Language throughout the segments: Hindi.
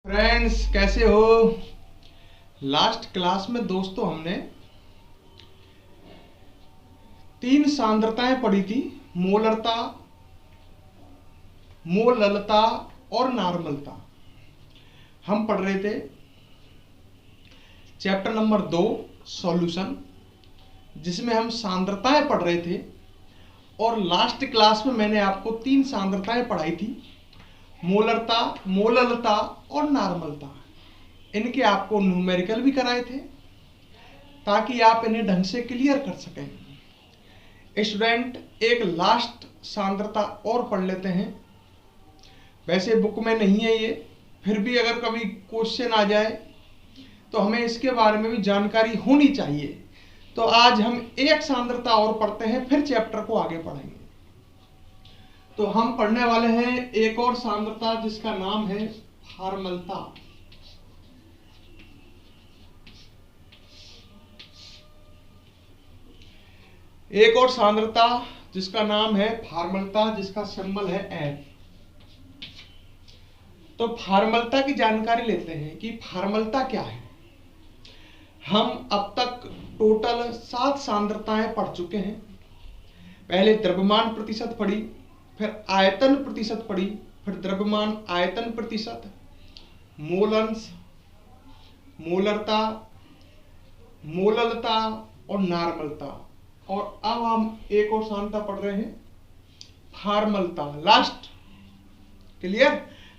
फ्रेंड्स, कैसे हो। लास्ट क्लास में दोस्तों हमने 3 सांद्रताएं पढ़ी थी। मोलरता, मोललता और नार्मलता। हम पढ़ रहे थे चैप्टर नंबर 2 सॉल्यूशन, जिसमें हम सांद्रताएं पढ़ रहे थे। और लास्ट क्लास में मैंने आपको 3 सांद्रताएं पढ़ाई थी, मोलरता, मोललता और नार्मलता। इनके आपको न्यूमेरिकल भी कराए थे ताकि आप इन्हें ढंग से क्लियर कर सकें। स्टूडेंट, एक लास्ट सांद्रता और पढ़ लेते हैं। वैसे बुक में नहीं है ये, फिर भी अगर कभी क्वेश्चन आ जाए तो हमें इसके बारे में भी जानकारी होनी चाहिए। तो आज हम एक सांद्रता और पढ़ते हैं, फिर चैप्टर को आगे पढ़ेंगे। तो हम पढ़ने वाले हैं एक और सांद्रता जिसका नाम है फार्मलता। एक और सांद्रता जिसका नाम है फार्मलता, जिसका सिंबल है F। तो फार्मलता की जानकारी लेते हैं कि फार्मलता क्या है। हम अब तक टोटल 7 सांद्रताएं पढ़ चुके हैं। पहले द्रव्यमान प्रतिशत पढ़ी, फिर आयतन प्रतिशत पढ़ी, फिर द्रव्यमान आयतन प्रतिशत, मोलंश, मोलरता, मोललता और नार्मलता। और अब हम एक और सांद्रता पढ़ रहे हैं फार्मलता, लास्ट। क्लियर?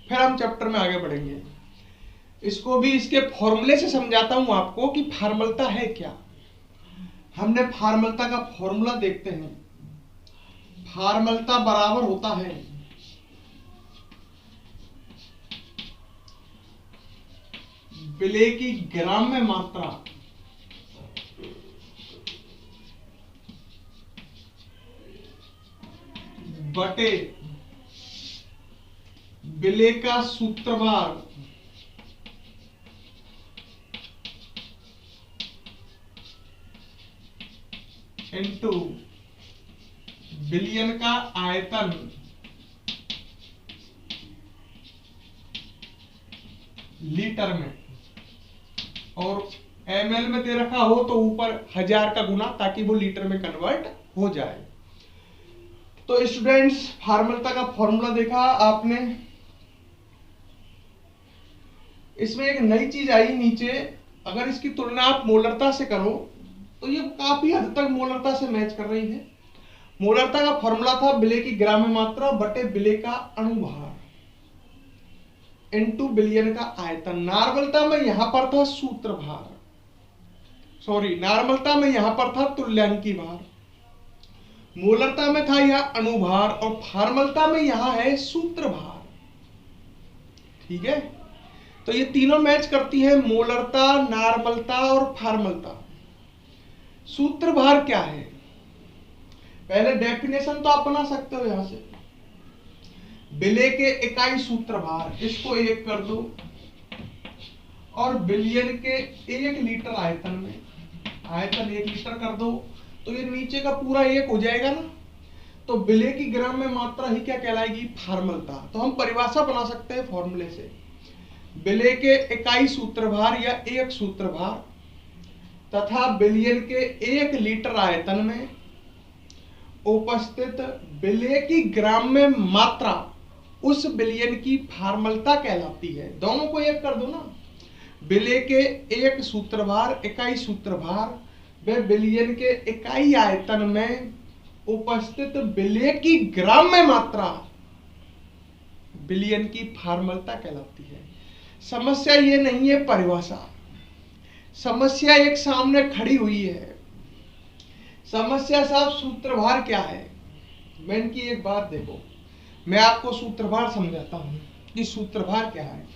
फिर हम चैप्टर में आगे बढ़ेंगे। इसको भी इसके फॉर्मूले से समझाता हूं आपको कि फार्मलता है क्या। हमने फार्मलता का फॉर्मूला देखते हैं। फार्मलता बराबर होता है विलेय की ग्राम में मात्रा बटे विलेय का सूत्रभार इनटू बिलियन का आयतन लीटर में, और ml में दे रखा हो तो ऊपर 1000 का गुना, ताकि वो लीटर में कन्वर्ट हो जाए। तो स्टूडेंट्स, फार्मलता का फॉर्मूला देखा आपने। इसमें एक नई चीज आई नीचे। अगर इसकी तुलना आप मोलरता से करो तो ये काफी हद तक मोलरता से मैच कर रही है। मोलरता का फॉर्मूला था विलेय की ग्राम में मात्रा बटे विलेय का अणुभार इनटू बिलियन का आयतन। नार्मलता में यहां पर था सूत्रभार, नार्मलता में यहां पर था तुल्यांकी भार। मोलरता में था यह अणुभार और फार्मलता में यहां है सूत्रभार। ठीक है, तो ये तीनों मैच करती है, मोलरता, नार्मलता और फार्मलता। सूत्रभार क्या है? पहले डेफिनेशन तो आप बना सकते हो यहां से। विलेय के इकाई सूत्रभार, इसको 1 कर दो, और बिलियन के 1 लीटर आयतन में, आयतन 1 लीटर कर दो, तो ये नीचे का पूरा 1 हो जाएगा ना। तो विलेय की ग्राम में मात्रा ही क्या कहलाएगी? फार्मलता। तो हम परिभाषा बना सकते हैं फॉर्मूले से। विलेय के इकाई सूत्रभार या 1 सूत्रभार तथा बिलियन के 1 लीटर आयतन में उपस्थित विलेय की ग्राम में मात्रा उस बिलियन की फार्मलता कहलाती है। दोनों को 1 कर दो ना। विलेय के 1 सूत्रभार, इकाई सूत्रभार, वे बिलियन के इकाई आयतन में उपस्थित विलेय की ग्राम में मात्रा बिलियन की फार्मलता कहलाती है। समस्या ये नहीं है परिभाषा, समस्या एक सामने खड़ी हुई है। समस्या साहब सूत्रभार क्या है? मैं इनकी एक बात देखो, मैं आपको सूत्रभार समझाता हूं कि सूत्रभार क्या है।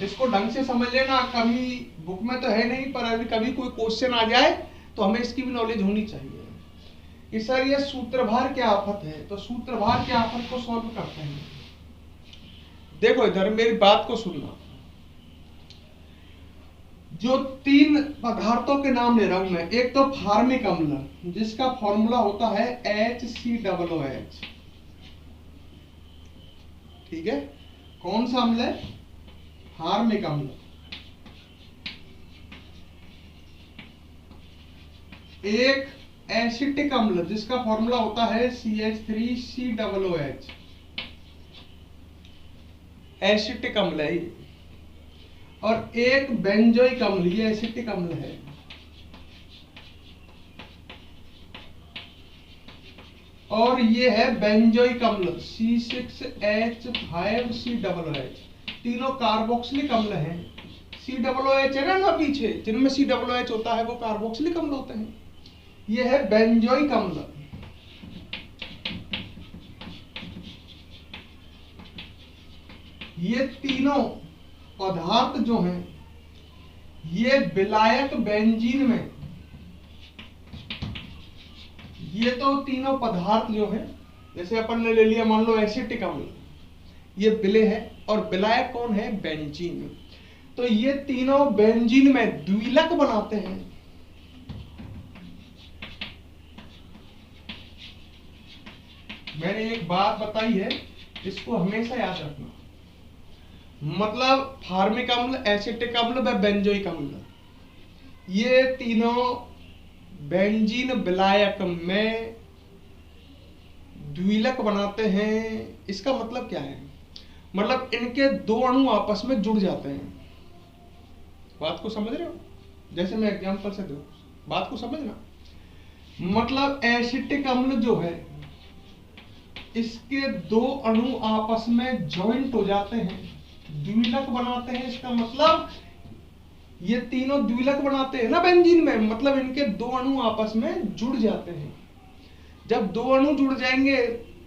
इसको ढंग से समझ लेना। कभी बुक में तो है नहीं, पर अभी कभी कोई क्वेश्चन आ जाए तो हमें इसकी भी नॉलेज होनी चाहिए कि सर ये सूत्रभार क्या आफत है। तो सूत्रभार की आफत को सॉल्व करते हैं। देखो इधर मेरी बात को सुनना। जो 3 पदार्थों के नाम ले रहा हूं मैं, एक तो फार्मिक अम्ल जिसका फॉर्मूला होता है HCOOH। ठीक है, कौन सा अम्ल है? फार्मिक अम्ल, एक एसिटिक अम्ल जिसका फॉर्मूला होता है CH3COOH, एसिटिक अम्ल है ये, और एक बेंजोइक अम्ल, ये एसिटिक अम्ल है। और ये है बेंजोइक अम्ल C6H5COOH, तीनों कार्बोक्सिलिक अम्ल हैं। COOH है ना पीछे, जिनमें COOH होता है वो कार्बोक्सिलिक अम्ल होते हैं। ये है बेंजोइक अम्ल। ये तीनों पदार्थ जो हैं ये विलायक बेंजीन में, ये तो तीनों पदार्थ जो है, जैसे अपन ने ले लिया मान लो एसिटिक अम्ल, ये विलेय है, और विलायक कौन है? बेंजीन। तो ये तीनों बेंजीन में द्विलक बनाते हैं। मैंने एक बात बताई है, इसको हमेशा याद रखना। मतलब फार्मिक अम्ल, एसिटिक अम्ल व बेंजोइक अम्ल, ये तीनों बेंजीन विलायक में द्विलक बनाते हैं। इसका मतलब क्या है? मतलब इनके दो अणु आपस में जुड़ जाते हैं। बात को समझ रहे हो? जैसे मैं एग्जांपल से दूं, बात को समझना। मतलब एसिटिक अम्ल जो है इसके दो अणु आपस में जॉइंट हो जाते हैं, द्विलक बनाते हैं। इसका मतलब ये तीनों द्विलक बनाते हैं ना बेंजीन में, मतलब इनके दो अणु आपस में जुड़ जाते हैं। जब दो अणु जुड़ जाएंगे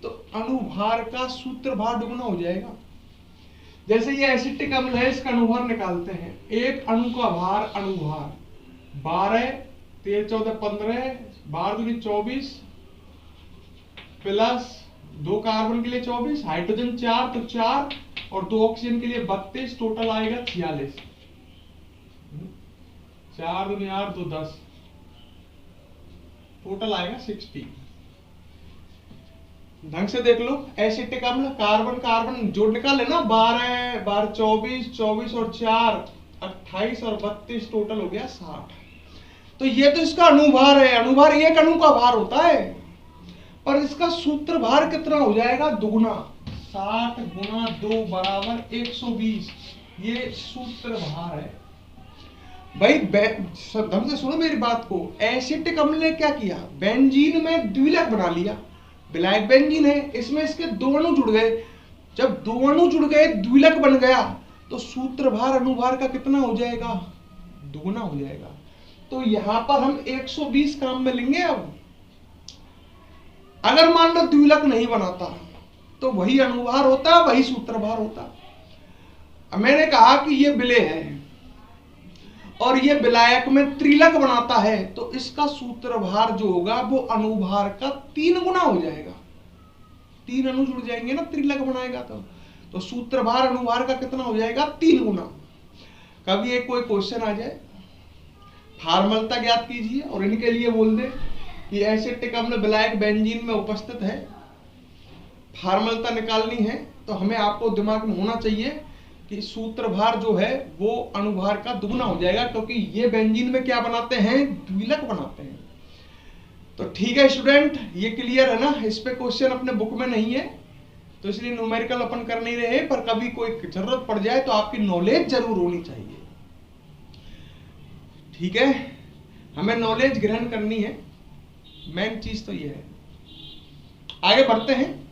तो अणुभार का सूत्रभार दुगना हो जाएगा। जैसे ये एसिटिक अम्ल है, इसका अणुभार निकालते हैं। एक अणु का भार, अणुभार 12, 13, 14, 15, 12 दूनी 24, प्लस 2 कार्बन के लिए 24, हाइड्रोजन 4 तो 4, और 2 ऑक्सीजन के लिए 32, टोटल आएगा 46। 4 दूनी 8, 2 10, टोटल आएगा 60। ढंग से देख लो, एसिटिक अम्ल कार्बन कार्बन जोड़ निकाले ना, 12 12 24, 24 और 4 28 और 32, टोटल हो गया 60। तो ये तो इसका अणुभार है। अणुभार एक अणु का भार होता है, पर इसका सूत्र भार कितना हो जाएगा? दुगुना। 60 गुना 2 बराबर 120, ये सूत्र भार है भाई। ढंग से सुनो मेरी बात को। एसिटिक अम्ल ने क्या किया? बेंजीन में द्विलक बना लिया, विलायक बेंजीन है, इसमें इसके दो अणु जुड़ गए। जब दो अणु जुड़ गए, द्विलक बन गया, तो सूत्रभार अणुभार का कितना हो जाएगा? दुगुना हो जाएगा। तो यहां पर हम 120 काम में लेंगे। अब अगर मान लो द्विलक नहीं बनाता तो वही अणुभार होता, वही सूत्रभार होता। मैंने कहा कि ये विलेय है और ये विलायक में त्रिलक बनाता है, तो इसका सूत्रभार जो होगा वो अणुभार का 3 गुना हो जाएगा। 3 अणु जुड़ जाएंगे ना, त्रिलक बनाएगा तो सूत्रभार अणुभार का कितना हो जाएगा? 3 गुना। कभी एक कोई क्वेश्चन आ जाए, फार्मलता ज्ञात कीजिए और इनके लिए बोल दे कि एसिटिक अम्ल विलायक बेंजीन में उपस्थित है, फार्मलता निकालनी है, तो हमें आपको दिमाग में होना चाहिए कि सूत्रभार जो है वो अणुभार का दुगना हो जाएगा, क्योंकि ये बेंजीन में क्या बनाते हैं? द्विलक बनाते हैं। तो ठीक है स्टूडेंट, ये क्लियर है ना? इस पे क्वेश्चन अपने बुक में नहीं है, तो इसलिए न्यूमेरिकल अपन कर नहीं रहे, पर कभी कोई जरूरत पड़ जाए तो आपकी नॉलेज जरूर होनी चाहिए। ठीक है, हमें नॉलेज ग्रहण करनी है, मेन चीज तो ये है। आगे बढ़ते हैं।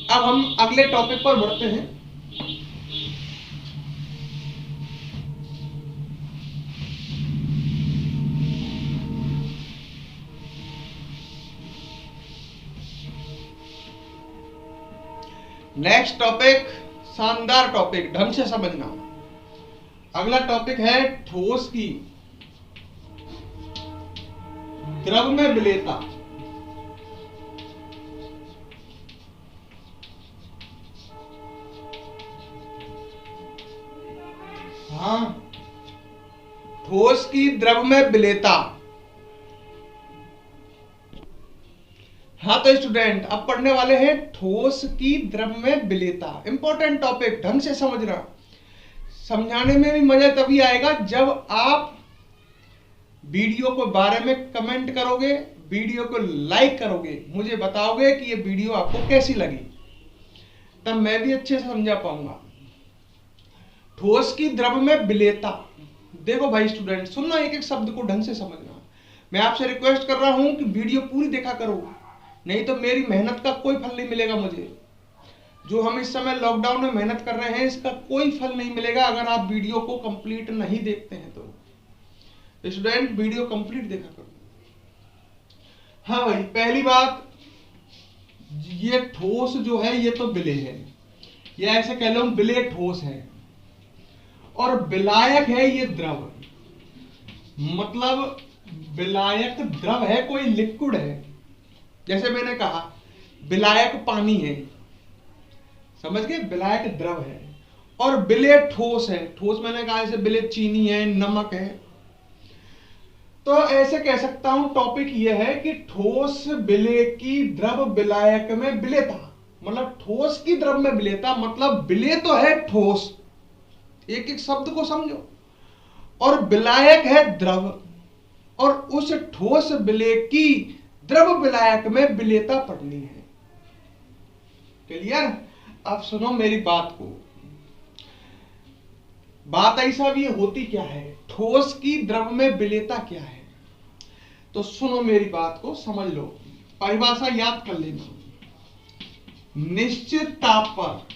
अब हम अगले टॉपिक पर बढ़ते हैं। नेक्स्ट टॉपिक, शानदार टॉपिक, ढंग से समझना। अगला टॉपिक है ठोस की द्रव में विलेयता। हाँ, ठोस की द्रव में विलेयता। हाँ तो स्टूडेंट, अब पढ़ने वाले हैं ठोस की द्रव में विलेयता। इंपॉर्टेंट टॉपिक, ढंग से समझना। समझाने में भी मजा तभी आएगा जब आप वीडियो को बारे में कमेंट करोगे, वीडियो को लाइक करोगे, मुझे बताओगे कि ये वीडियो आपको कैसी लगी, तब मैं भी अच्छे से समझा पाऊंगा। ठोस की द्रव में विलेयता। देखो भाई स्टूडेंट, सुनना, एक एक शब्द को ढंग से समझना। मैं आपसे रिक्वेस्ट कर रहा हूं कि वीडियो पूरी देखा करो, नहीं तो मेरी मेहनत का कोई फल नहीं मिलेगा मुझे। जो हम इस समय लॉकडाउन में मेहनत कर रहे हैं, इसका कोई फल नहीं मिलेगा अगर आप वीडियो को कंप्लीट नहीं देखते हैं। तो स्टूडेंट, वीडियो कंप्लीट देखा करो। हाँ भाई, पहली बात, ये ठोस जो है ये तो विलेय है, या ऐसे कह लो विलेय ठोस है, और विलायक है ये द्रव। मतलब विलायक द्रव है, कोई लिक्विड है। जैसे मैंने कहा विलायक पानी है, समझ गए, विलायक द्रव है। और विलेय ठोस है। ठोस मैंने कहा जैसे विलेय चीनी है, नमक है। तो ऐसे कह सकता हूं, टॉपिक यह है कि ठोस विलेय की द्रव विलायक में विलेयता, मतलब ठोस की द्रव में विलेयता, मतलब विलेय तो है ठोस, एक एक शब्द को समझो, और विलायक है द्रव, और उस ठोस विलेय की द्रव विलायक में विलेयता पढ़नी है। क्लियर? अब सुनो मेरी बात को। बात ऐसा भी होती क्या है, ठोस की द्रव में विलेयता क्या है, तो सुनो मेरी बात को, समझ लो, परिभाषा याद कर लेना। निश्चित ताप पर,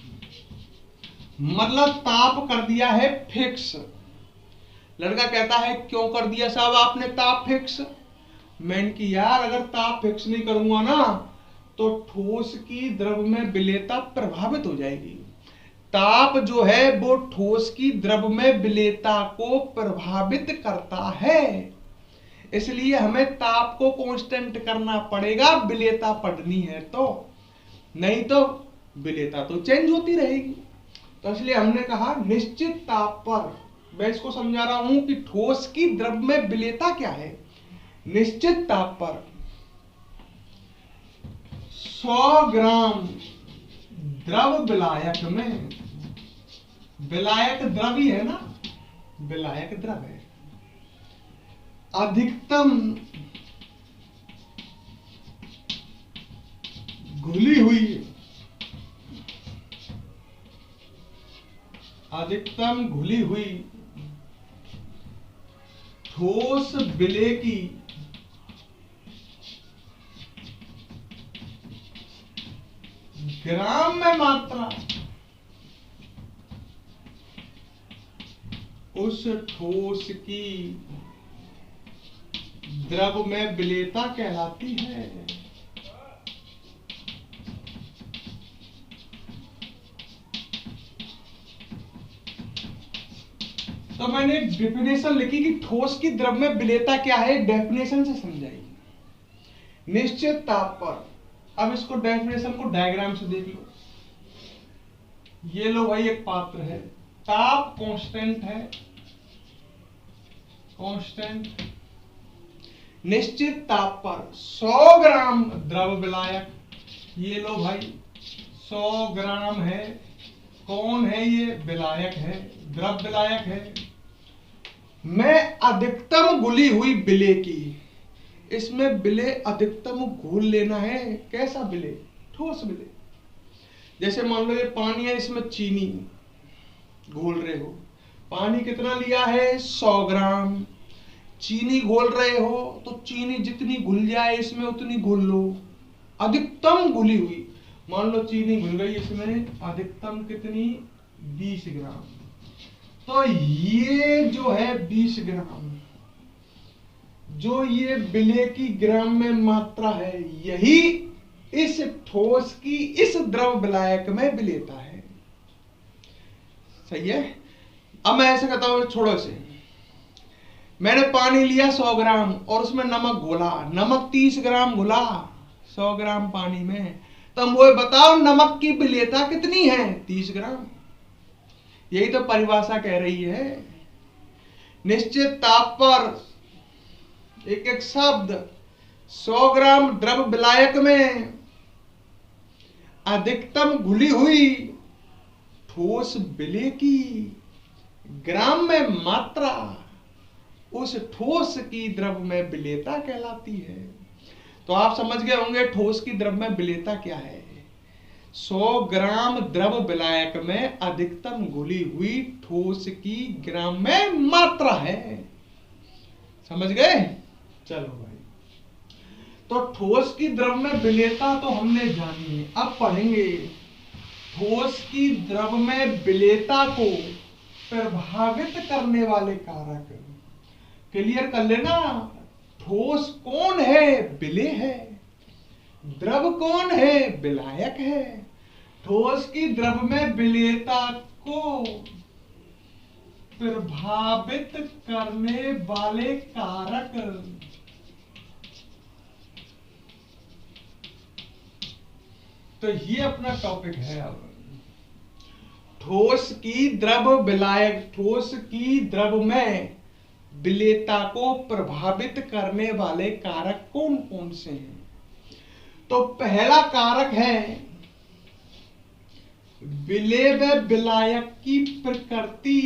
मतलब ताप कर दिया है फिक्स। लड़का कहता है क्यों कर दिया साहब आपने ताप फिक्स? मैंने कि यार अगर ताप फिक्स नहीं करूंगा ना तो ठोस की द्रव में विलेयता प्रभावित हो जाएगी। ताप जो है वो ठोस की द्रव में विलेयता को प्रभावित करता है, इसलिए हमें ताप को कांस्टेंट करना पड़ेगा, विलेयता पढ़नी है तो, नहीं तो विलेयता तो चेंज होती रहेगी। तो इसलिए हमने कहा निश्चित ताप पर, मैं इसको समझा रहा हूं कि ठोस की द्रव में विलेयता क्या है। निश्चित ताप पर 100 ग्राम द्रव विलायक में, विलायक द्रव ही है ना, विलायक द्रव है, अधिकतम घुली हुई, अधिकतम घुली हुई ठोस विलेय की ग्राम में मात्रा उस ठोस की द्रव में विलेयता कहलाती है। तो मैंने एक डेफिनेशन लिखी कि ठोस की द्रव में विलेयता क्या है, डेफिनेशन से समझाइए। निश्चित ताप पर, अब इसको डेफिनेशन को डायग्राम से देख लो। ये लो भाई, एक पात्र है, ताप कांस्टेंट है, कांस्टेंट। निश्चित ताप पर 100 ग्राम द्रव विलायक, ये लो भाई 100 ग्राम है, कौन है ये, विलायक है, द्रव विलायक है, में अधिकतम घुली हुई विलेय की। इसमें विलेय अधिकतम घोल लेना है। कैसा विलेय? ठोस विलेय। जैसे मान लो ये पानी है, इसमें चीनी घोल रहे हो, पानी कितना लिया है, 100 ग्राम। चीनी घोल रहे हो तो चीनी जितनी घुल जाए इसमें उतनी घोल लो, अधिकतम घुली हुई। मान लो चीनी घुल गई इसमें, अधिकतम कितनी, 20 ग्राम। तो ये जो है 20 ग्राम, जो ये विलेय की ग्राम में मात्रा है, यही इस ठोस की इस द्रव विलायक में विलेयता है। सही है? अब मैं ऐसे कहता हूं, छोड़ो इसे, मैंने पानी लिया 100 ग्राम और उसमें नमक घोला, नमक 30 ग्राम घुला 100 ग्राम पानी में, तो मुझे बताओ नमक की विलेयता कितनी है, 30 ग्राम। यही तो परिभाषा कह रही है। निश्चित ताप पर एक एक शब्द, 100 ग्राम द्रव विलायक में अधिकतम घुली हुई ठोस विलेय की ग्राम में मात्रा उस ठोस की द्रव में विलेयता कहलाती है। तो आप समझ गए होंगे ठोस की द्रव में विलेयता क्या है। 100 ग्राम द्रव विलायक में अधिकतम घुली हुई ठोस की ग्राम में मात्रा है। समझ गए? चलो भाई, तो ठोस की द्रव में विलेयता तो हमने जानी है। अब पढ़ेंगे ठोस की द्रव में विलेयता को प्रभावित करने वाले कारक। क्लियर कर लेना, ठोस कौन है? विलेय है। द्रव कौन है? विलायक है। ठोस की द्रव में विलेयता को प्रभावित करने वाले कारक। तो ये अपना टॉपिक है। अब ठोस की द्रव विलायक, ठोस की द्रव में विलेयता को प्रभावित करने वाले कारक कौन कौन से हैं? तो पहला कारक है विलेय व विलायक की प्रकृति।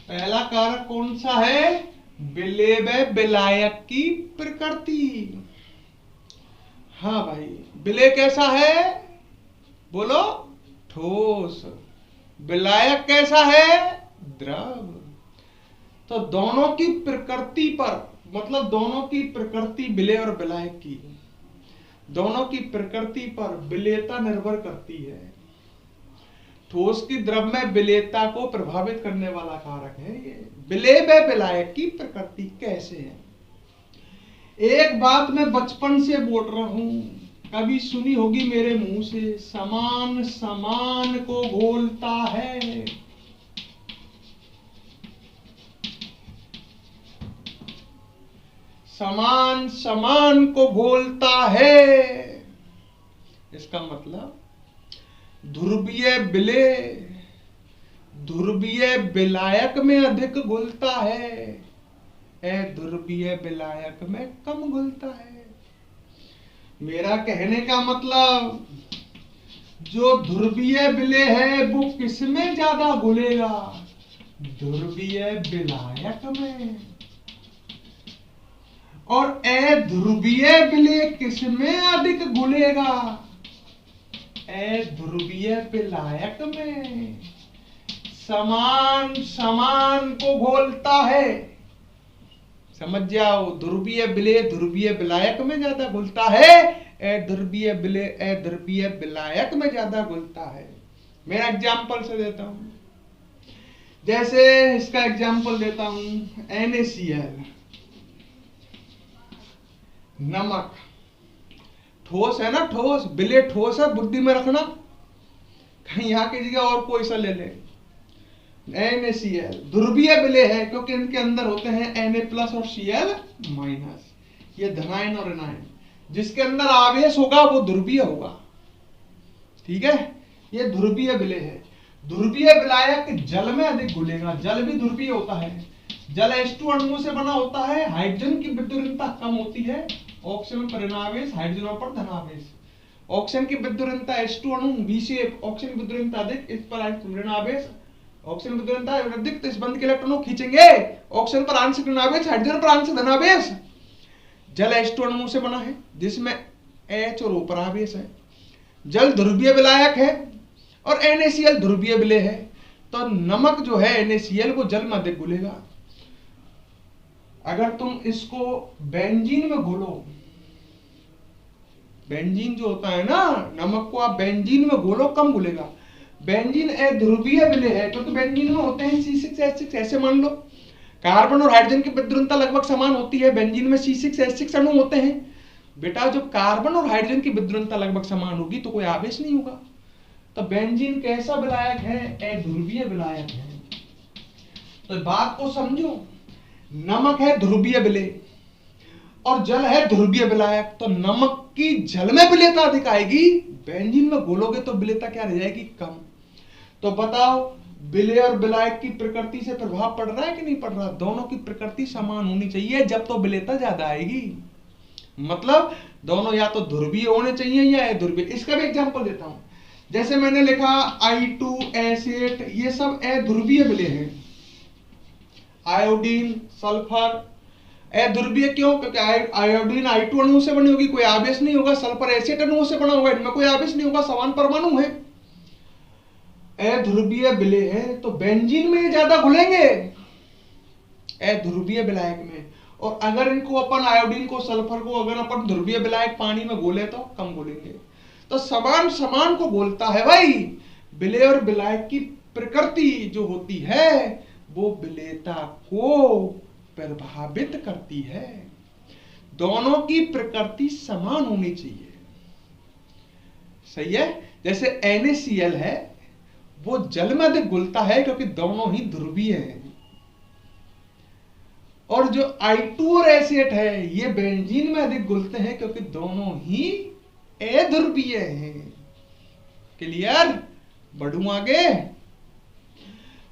पहला कारक कौन सा है? विलेय व विलायक की प्रकृति। हाँ भाई, विलेय कैसा है? बोलो। ठोस। विलायक कैसा है? द्रव। तो दोनों की प्रकृति पर, मतलब दोनों की प्रकृति विलेय और विलायक की, दोनों की प्रकृति पर विलेयता निर्भर करती है। ठोस की द्रव में विलेयता को प्रभावित करने वाला कारक है ये। विलेय व विलायक की प्रकृति कैसे है? एक बात मैं बचपन से बोल रहा हूं, कभी सुनी होगी मेरे मुंह से, समान समान को घोलता है। समान समान को घोलता है। इसका मतलब ध्रुवीय विलेय ध्रुवीय विलायक में अधिक घुलता है, अध्रुवीय विलायक में कम घुलता है। मेरा कहने का मतलब जो ध्रुवीय विलेय है वो किस में ज्यादा घुलेगा? ध्रुवीय विलायक में। और अध्रुवीय विलेय किस में अधिक घुलेगा? अध्रुवीय विलायक में। समान समान को घोलता है। समझ जाओ, ध्रुवीय विलेय ध्रुवीय विलायक में ज्यादा घुलता है, अध्रुवीय विलेय अध्रुवीय विलायक में ज्यादा घुलता है। मैं एग्जांपल से देता हूं, जैसे इसका एग्जांपल देता हूं NaCl, नमक। ठोस है ना, ठोस विलेय ठोस है, बुद्धि में रखना, कहीं यहां की जगह और कोई सा ले ले। NaCl ध्रुवीय विलेय है क्योंकि इनके अंदर होते हैं Na+ और Cl-, ये धनायन और ऋणायन। जिसके अंदर आवेश होगा वो ध्रुवीय होगा। ठीक है, ये ध्रुवीय विलेय है। ध्रुवीय विलायक जल में अधिक घुलेगा। जल भी ध्रुवीय होता है। जल H2 अणुओं से बना होता है। हाइड्रोजन की विद्युत कम होती है, ऑक्सीजन पर ऋणावेश, हाइड्रोजन पर धनावेश। ऑक्सीजन की विद्युत H2 अणु B से ऑक्सीजन की विद्युत अधिक, इस पर ऋणावेश, ऑक्सीजन विद्युत अधिक, तो इस बंध के इलेक्ट्रॉनों खींचेंगे। ऑक्सीजन पर आंशिक ऋणावेश, हाइड्रोजन पर आंशिक धनावेश। जल H2 अणुओं से बना है जिसमें H और O पर आवेश है। जल ध्रुवीय विलायक है और NaCl ध्रुवीय विलेय है। तो नमक जो है NaCl वो जल में अधिक घुलेगा। अगर तुम इसको बेंजीन में घोलो, बेंजीन जो होता है ना, नमक को आप बेंजीन में घोलो कम घुलेगा। बेंजीन अध्रुवीय विलेय है क्योंकि बेंजीन में होते हैं C6H6। ऐसे मान लो कार्बन और हाइड्रोजन की विद्युतता लगभग समान होती है, बेंजीन में C6H6 अणु होते हैं। बेटा जब कार्बन और हाइड्रोजन की विद्युतता लगभग समान होगी तो कोई आवेश नहीं होगा। तो बेंजीन कैसा विलायक है? अध्रुवीय विलायक है। तो बात को समझो, नमक है ध्रुवीय विलेय और जल है ध्रुवीय विलायक। तो नमक की जल में विलेयता अधिक आएगी, बेंजीन में घोलोगे तो विलेयता क्या रह जाएगी? कम। तो बताओ विलेय और विलायक की प्रकृति से प्रभाव पड़ रहा है कि नहीं पड़ रहा? दोनों की प्रकृति समान होनी चाहिए, जब तो विलेयता ज्यादा आएगी। मतलब दोनों या तो ध्रुवीय होने चाहिए या अध्रुवीय। इसका भी एग्जांपल देता हूं, जैसे मैंने लिखा I2S8, ये सब अध्रुवीय मिले हैं। आयोडीन, सल्फर अध्रुवीय क्यों? क्योंकि आयोडीन I2 अणु से बनी होगी, कोई आवेश नहीं होगा। सल्फर एसिड अणुओं से बना होगा, इनमें कोई आवेश नहीं होगा, समान परमाणु है। अध्रुवीय मिले हैं तो बेंजीन में ये ज्यादा घुलेंगे, अध्रुवीय विलायक में। और अगर इनको अपन आयोडीन को, सल्फर को अगर अपन ध्रुवीय विलायक पानी में घोले तो कम घुलेंगे। तो समान समान को बोलता है भाई। विलेय और विलायक की प्रकृति जो होती है वो विलेयता को प्रभावित करती है। दोनों की प्रकृति समान होनी चाहिए, सही है। जैसे NaCl है, वो जल में अधिक घुलता है क्योंकि दोनों ही ध्रुवीय हैं। और जो I2 और S8 है, ये बेंजीन में अधिक घुलते हैं क्योंकि दोनों ही अध्रुवीय हैं। क्लियर? बढ़ूं आगे।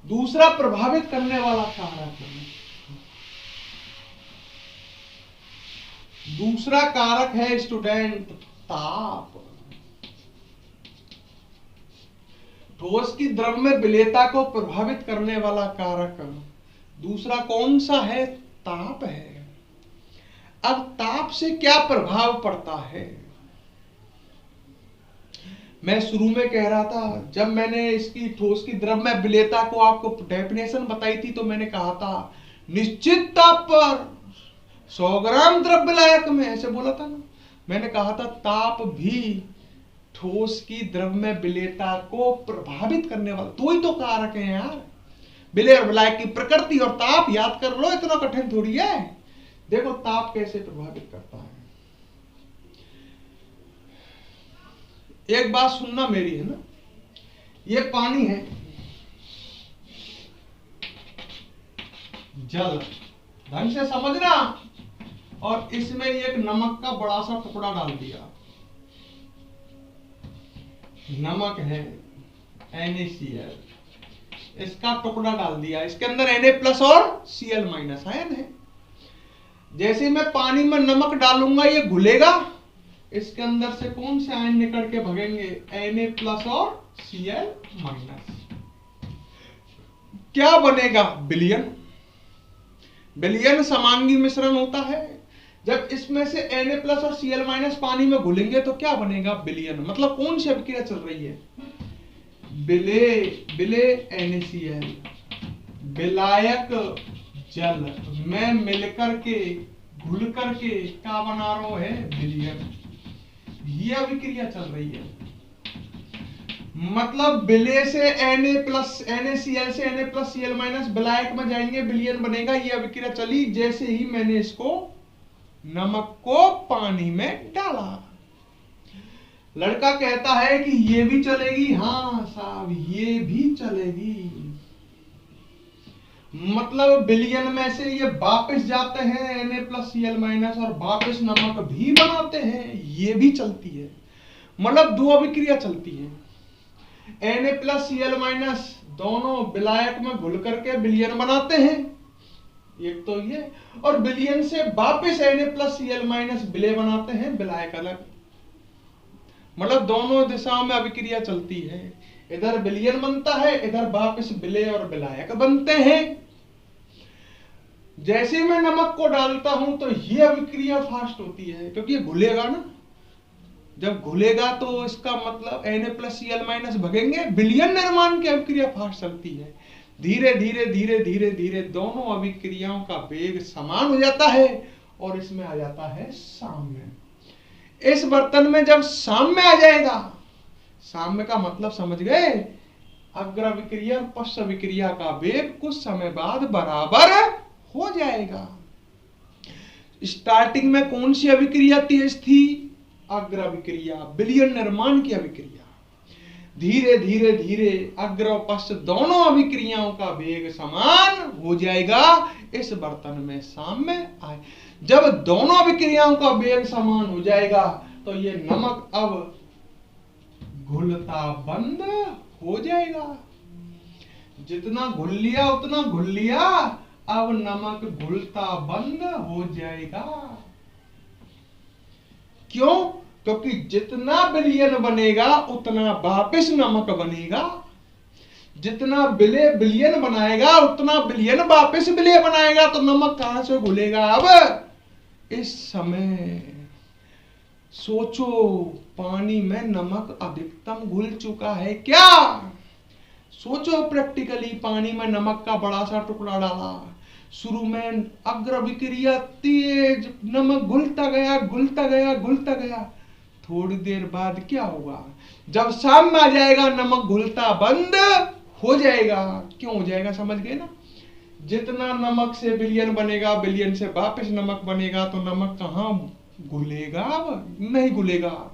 दूसरा प्रभावित करने वाला कारक है, दूसरा कारक है स्टूडेंट ताप। ठोस की द्रव्य विलेयता को प्रभावित करने वाला कारक दूसरा कौन सा है? ताप है। अब ताप से क्या प्रभाव पड़ता है? मैं शुरू में कह रहा था, जब मैंने इसकी ठोस की द्रव्य विलेयता को आपको डेफिनेशन बताई थी, तो मैंने कहा था निश्चित ताप पर 100 ग्राम द्रव्य विलायक में, ऐसे बोला था ना। मैंने कहा था ताप भी ठोस की द्रव्य विलेयता को प्रभावित करने वाला, दो ही तो कारक हैं यार, विलेय और विलायक की प्रकृति और ताप। याद कर लो, इतना कठिन थोड़ी है। देखो ताप कैसे प्रभावित करता है। एक बात सुनना मेरी, है ना, ये पानी है, जल, ढंग से समझना। और इसमें एक नमक का बड़ा सा टुकड़ा डाल दिया, नमक है NaCl, इसका टुकड़ा डाल दिया, इसके अंदर Na+ और Cl- आयन है। जैसे मैं पानी में नमक डालूंगा ये घुलेगा, इसके अंदर से कौन से आयन निकल के भगेंगे? Na+ और Cl-। क्या बनेगा? विलयन। विलयन समांगी मिश्रण होता है। जब इसमें से Na+ और Cl- पानी में घुलेंगे तो क्या बनेगा? विलयन। मतलब कौन सी अभिक्रिया चल रही है? विलेय NaCl विलायक जल में मिलकर के, घुल करके क्या बना रहा है? विलयन। ये अभिक्रिया चल रही है। मतलब विलेय से NaCl से Na+ Cl- विलायक में जाएंगे, विलयन बनेगा। ये अभिक्रिया चली जैसे ही मैंने इसको, नमक को पानी में डाला। लड़का कहता है कि ये भी चलेगी। हाँ साहब, ये भी चलेगी। मतलब विलयन में से ये वापस जाते हैं Na+ Cl- और वापस नमक भी बनाते हैं, ये भी चलती है। मतलब दो अभिक्रिया चलती है। Na+ Cl- दोनों विलायक में घुल करके विलयन बनाते हैं, एक तो ये, और विलयन से वापस Na+ Cl- विलेय बनाते हैं, विलायक अलग। मतलब दोनों दिशाओं में अभिक्रिया चलती है। इधर विलयन बनता है, इधर वापस विलेय और विलायक बनते हैं। जैसे मैं नमक को डालता हूं तो ये अभिक्रिया फास्ट होती है, क्योंकि ये घुलेगा ना। जब घुलेगा तो इसका मतलब Na+ Cl- भगेंगे, विलयन निर्माण की अभिक्रिया फास्ट चलती है। धीरे धीरे धीरे धीरे धीरे दोनों अभिक्रियाओं का वेग समान हो जाता है और इसमें आ जाता है साम्य। इस बर्तन में जब साम्य आ जाएगा, साम्य का मतलब समझ गए? अग्र अभिक्रिया और पश्च अभिक्रिया का वेग कुछ समय बाद बराबर हो जाएगा। स्टार्टिंग में कौन सी अभिक्रिया तेज थी? अग्र अभिक्रिया, विलयन निर्माण की अभिक्रिया। धीरे धीरे धीरे अग्र और पश्च दोनों अभिक्रियाओं का वेग समान हो जाएगा। इस बर्तन में साम्य आए। जब दोनों अभिक्रियाओं का वेग समान हो जाएगा तो ये नमक अब घुलता बंद हो जाएगा। जितना घुल लिया उतना घुल लिया, अब नमक घुलता बंद हो जाएगा। क्यों? क्योंकि जितना विलयन बनेगा उतना वापस नमक बनेगा, जितना विलय विलयन बनाएगा उतना विलयन वापस विलय बनाएगा, तो नमक कहां से घुलेगा? अब इस समय सोचो, पानी में नमक अधिकतम घुल चुका है क्या? सोचो प्रैक्टिकली, पानी में नमक का बड़ा सा टुकड़ा डाला, शुरू में अग्र विक्रिया तेज, नमक घुलता गया घुलता गया घुलता गया, थोड़ी देर बाद क्या होगा? जब शाम में आ जाएगा नमक घुलता बंद हो जाएगा। क्यों हो जाएगा? समझ गए ना? जितना नमक से विलयन बनेगा, विलयन से वापस नमक बनेगा, तो नमक कहां घुलेगा? नहीं घुलेगा।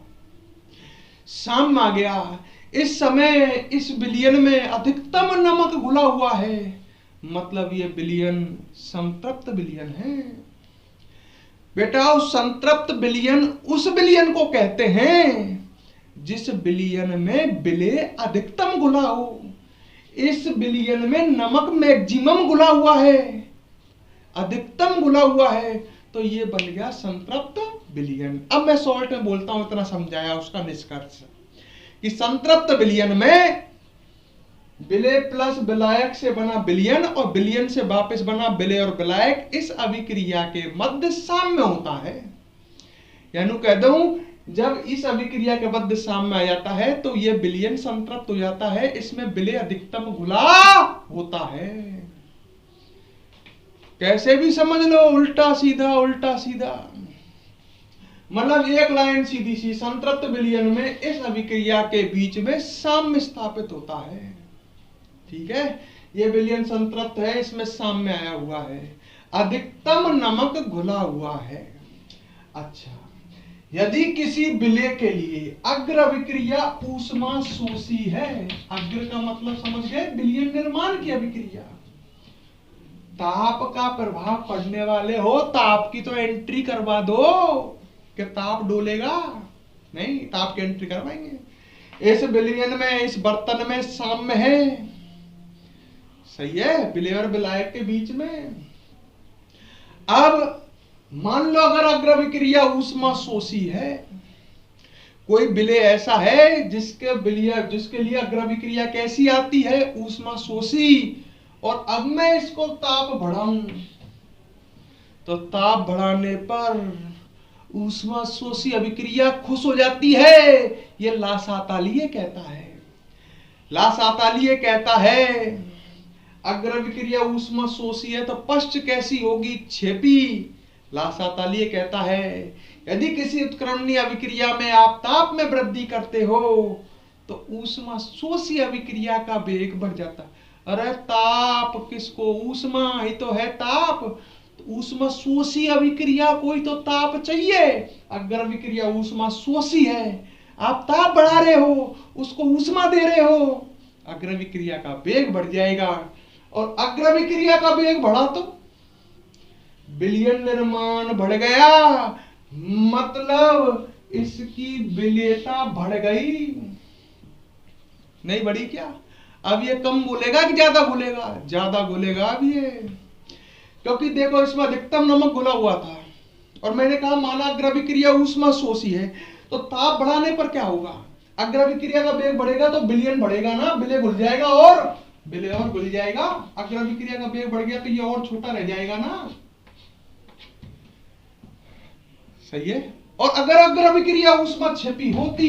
शाम में आ गया, इस समय इस विलयन में अधिकतम नमक घुला हुआ है, मतलब ये विलयन संतृप्त विलयन है। बेटा उस संतृप्त विलयन, उस विलयन को कहते हैं जिस विलयन में विलय अधिकतम घुला हो। इस विलयन में नमक मैक्सिमम घुला हुआ है, अधिकतम घुला हुआ है, तो ये बन गया संतृप्त विलयन। अब मैं शॉर्ट में बोलता हूं, इतना समझाया उसका निष्कर्ष कि संतृप्त विलयन में विलय प्लस विलायक से बना विलयन और विलयन से वापस बना विलय और विलायक इस अभिक्रिया के मध्य साम्य होता है। यानी कह दूं, जब इस अभिक्रिया के मध्य साम्य आ जाता है तो यह विलयन संतृप्त हो जाता है, इसमें विलय अधिकतम घुला होता है। कैसे भी समझ लो, उल्टा सीधा उल्टा सीधा, मतलब एक लाइन सीधी सी, संतृप्त विलयन में इस अभिक्रिया के बीच में साम्य स्थापित होता है। ठीक है, ये विलयन संतृप्त है, इसमें साम्य आया हुआ है, अधिकतम नमक घुला हुआ है। अच्छा, यदि किसी विलय के लिए अग्र अभिक्रिया ऊष्मा शोषी है, अग्र का मतलब समझ गए, विलयन निर्माण की अभिक्रिया, ताप का प्रभाव पड़ने वाले हो, ताप की तो एंट्री करवा दो, कि ताप डोलेगा नहीं, ताप की एंट्री करवाएंगे। इस विलयन में, इस बर्तन में साम्य है, सही है, विलय और विलायक के बीच में। अब मान लो अगर अग्र अभिक्रिया ऊष्मा शोषी है, कोई विलय ऐसा है जिसके लिए अग्र अभिक्रिया कैसी आती है? ऊष्मा शोषी, और अब मैं इसको ताप बढ़ाऊं, तो ताप बढ़ाने पर ऊष्मा शोषी अभिक्रिया खुश हो जाती है। ये लासातालीय कहता है, लासातालीय कहता है अग्र अभिक्रिया ऊष्मा शोषी है तो पश्च कैसी होगी? क्षेपी। लासातालीय कहता है यदि किसी उत्क्रमणीय अभिक्रिया में आप ताप में वृद्धि करते हो तो ऊष्मा शोषी अभिक्रिया का वेग बढ़ जाता है। अरे ताप किसको? ऊष्मा ही तो है ताप, ऊष्मा शोषी अभिक्रिया कोई तो ताप चाहिए। अग्र अभिक्रिया ऊष्मा शोषी है, आप ताप बढ़ा रहे हो, उसको ऊष्मा दे रहे हो, अग्र अभिक्रिया का वेग बढ़ जाएगा, और अग्र अभिक्रिया का वेग बढ़ा तो विलयन निर्माण बढ़ गया, मतलब इसकी विलयता बढ़ गई। नहीं बढ़ी क्या? अब ये कम घुलेगा कि ज्यादा घुलेगा? ज्यादा घुलेगा अब ये, क्योंकि देखो इसमें अधिकतम नमक घुला हुआ था, और मैंने कहा माना अग्र अभिक्रिया ऊष्मा शोषी है, तो ताप बढ़ाने पर क्या होगा? अग्र अभिक्रिया का वेग बढ़ेगा तो विलयन बढ़ेगा ना, विलय घुल जाएगा और विलय और घुल जाएगा। अग्र अभिक्रिया का वेग बढ़ गया तो ये और छोटा रह जाएगा ना, सही है। और अगर अग्र अभिक्रिया ऊष्मा क्षेपी होती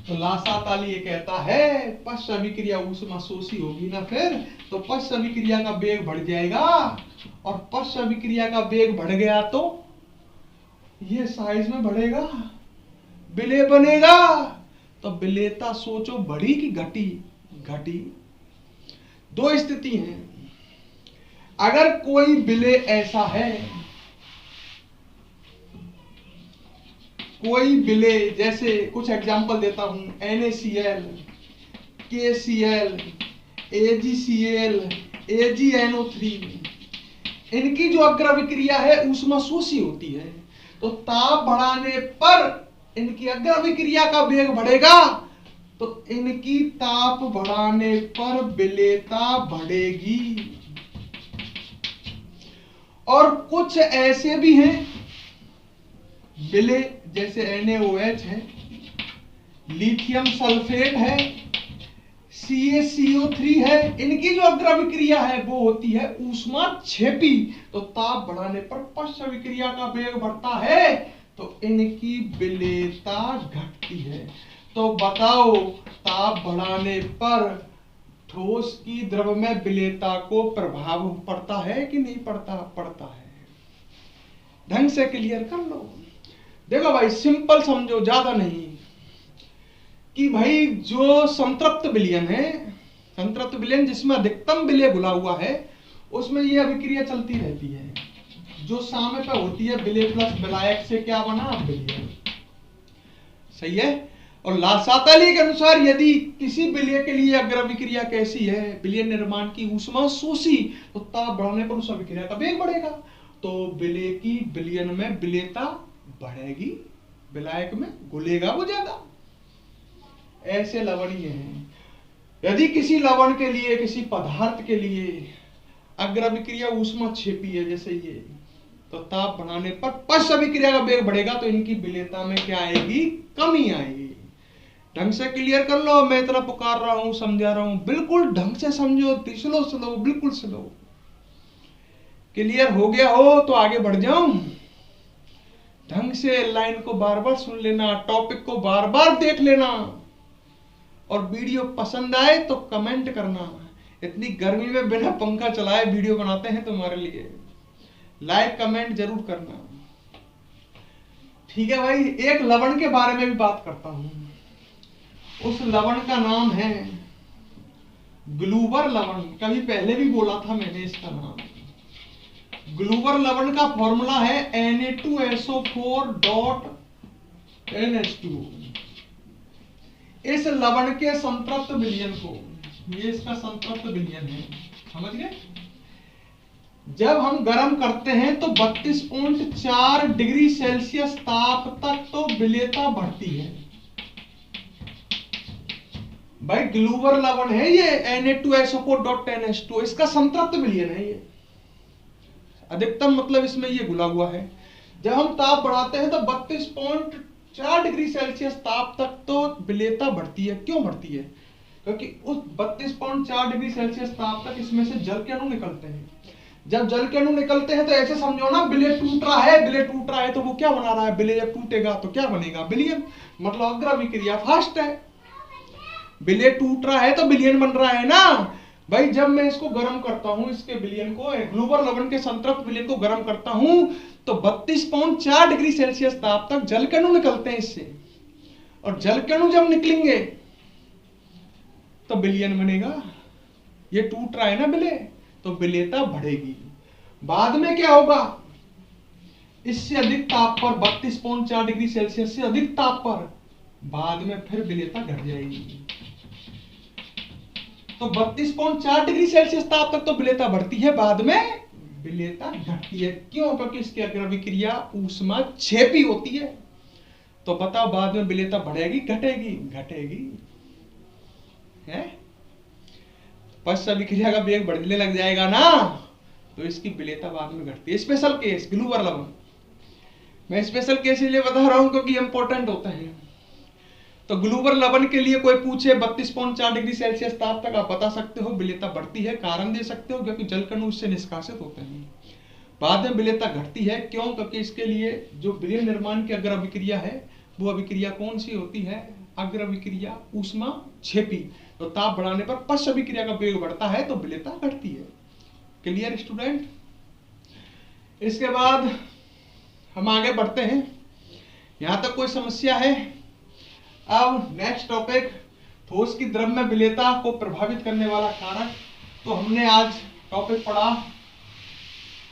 तो लासातालीय कहता है पश्च अभिक्रिया ऊष्मा शोषी होगी ना, फिर तो पश्च अभिक्रिया का वेग बढ़ जाएगा, और पश्च अभिक्रिया का वेग बढ़ गया तो ये साइज में बढ़ेगा, विलय बनेगा, तो विलयता सोचो बढ़ी कि घटी? घटी। दो स्थिति हैं, अगर कोई विलय ऐसा है, कोई विलय, जैसे कुछ एग्जांपल देता हूं, NaCl, KCl, AgCl, AgNO3, इनकी जो अग्र अभिक्रिया है ऊष्मा शोषी होती है, तो ताप बढ़ाने पर इनकी अग्र अभिक्रिया का वेग बढ़ेगा, तो इनकी ताप बढ़ाने पर विलयता बढ़ेगी। और कुछ ऐसे भी हैं विलेय जैसे NaOH है, लिथियम सल्फेट है, CaCO3 है, इनकी जो अग्र अभिक्रिया है वो होती है ऊष्माक्षेपी। तो ताप बढ़ाने पर पश्च अभिक्रिया का वेग बढ़ता है तो इनकी विलेयता घटती है। तो बताओ ताप बढ़ाने पर ठोस की द्रव में विलेयता को प्रभाव पड़ता है कि नहीं पड़ता? पड़ता है। ढंग से क्लियर कर लो। देखो भाई सिंपल समझो, ज्यादा नहीं, कि भाई जो संतृप्त विलयन है, संतृप्त विलयन जिसमें अधिकतम विलेय घुला हुआ है, उसमें ये अभिक्रिया चलती रहती है। जो सामने पे होती है विलेय प्लस विलायक से क्या बना? विलयन। सही है। और लासाताली के अनुसार यदि किसी विलेय के लिए अग्र अभिक्रिया कैसी है, विलेय निर्माण की ऊष्मा शोषी, तो ताप बढ़ने पर उस अभिक्रिया का वेग बढ़ेगा। तो विलेय की विलयन में विलेयता बढ़ेगी, विलायक में घुलेगा वो ज्यादा। ऐसे लवणीय हैं। यदि किसी लवण के लिए, किसी पदार्थ के लिए अग्र अभिक्रिया ऊष्माक्षेपी है जैसे ये, तो ताप बढ़ाने पर पश्च अभिक्रिया का वेग बढ़ेगा तो इनकी विलेयता में क्या आएगी? कमी आएगी। ढंग से क्लियर कर लो। मैं इतना पुकार रहा हूं, समझा रहा हूं, बिल्कुल ढंग से समझो, स्लो स्लो, बिल्कुल स्लो। क्लियर हो गया हो तो आगे बढ़ जाऊं। ढंग से लाइन को बार बार सुन लेना, टॉपिक को बार बार देख लेना, और वीडियो पसंद आए तो कमेंट करना। इतनी गर्मी में बिना पंखा चलाए वीडियो बनाते हैं तुम्हारे लिए, लाइक कमेंट जरूर करना। ठीक है भाई, एक लवण के बारे में भी बात करता हूं। उस लवण का नाम है ग्लूवर लवण। कभी पहले भी बोला था मैंने इसका नाम। ग्लूवर लवण का फॉर्मूला है Na2SO4.NH2। इस लवण के संतृप्त विलयन को, ये इसका संतृप्त विलयन है, समझ गए? जब हम गर्म करते हैं तो 32.4 डिग्री सेल्सियस ताप तक तो विलेयता बढ़ती है। भाई ग्लूवर लवण है ये Na2SO4.NH2, इसका संतृप्त विलयन है ये, अधिकतम मतलब इसमें ये घुला हुआ है। जब हम ताप बढ़ाते हैं तो 32.4 डिग्री सेल्सियस ताप तक तो विलेयता बढ़ती है। क्यों बढ़ती है? क्योंकि उस 32.4 डिग्री सेल्सियस ताप तक इसमें से जल के अणु निकलते हैं। जब जल के अणु निकलते हैं तो ऐसे समझो ना, विलेय टूट रहा है, विलेय टूट रहा है तो वो क्या बना रहा है? विलेय जब टूटेगा तो क्या बनेगा? विलयन। मतलब अग्र अभिक्रिया फास्ट है। विलेय टूट रहा है तो विलयन बन रहा है ना भाई। जब मैं इसको गर्म करता हूं, इसके विलयन को, ग्लूवर लवण के संतृप्त विलयन को गर्म करता हूं, तो 32.4 डिग्री सेल्सियस ताप तक जल के अणु निकलते हैं इससे, और जल के अणु जब निकलेंगे तो विलयन बनेगा। ये टूट रहा है ना विलेय, तो विलेयता बढ़ेगी। बाद में क्या होगा? इससे अधिक ताप पर, 32.4 डिग्री सेल्सियस से अधिक ताप पर, बाद में फिर विलेयता घट जाएगी। तो 32.4 डिग्री सेल्सियस ताप तक तो विलेयता बढ़ती है, बाद में विलेयता घटती है। क्यों? क्योंकि इसकी अग्र अभिक्रिया ऊष्माक्षेपी होती है। तो बताओ बाद में विलेयता बढ़ेगी घटेगी? घटेगी है। पश्च अभिक्रिया का वेग बढ़ने लग जाएगा ना, तो इसकी विलेयता बाद में घटती है। स्पेशल केस ग्लूवर लवण, मैं स्पेशल केस इसलिए बता रहा हूं क्योंकि इंपॉर्टेंट होता है। तो ग्लूवर लवण के लिए कोई पूछे 32.4 डिग्री सेल्सियस ताप तक आप बता सकते हो विलेयता बढ़ती है, कारण दे सकते हो क्योंकि जल कण उससे निष्कासित होते हैं। बाद में विलेयता घटती है। क्यों? क्योंकि इसके लिए जो विलयन निर्माण की अग्र अभिक्रिया है, वो अभिक्रिया कौन सी होती है? अग्र अभिक्रिया ऊष्माक्षेपी। तो ताप बढ़ाने पर पश्च अभिक्रिया का वेग बढ़ता है तो विलेयता घटती है। Clear student? इसके बाद हम आगे बढ़ते हैं। यहां तक कोई समस्या है? अब नेक्स्ट टॉपिक, ठोस की द्रव में विलेयता को प्रभावित करने वाला कारक। तो हमने आज टॉपिक पढ़ा,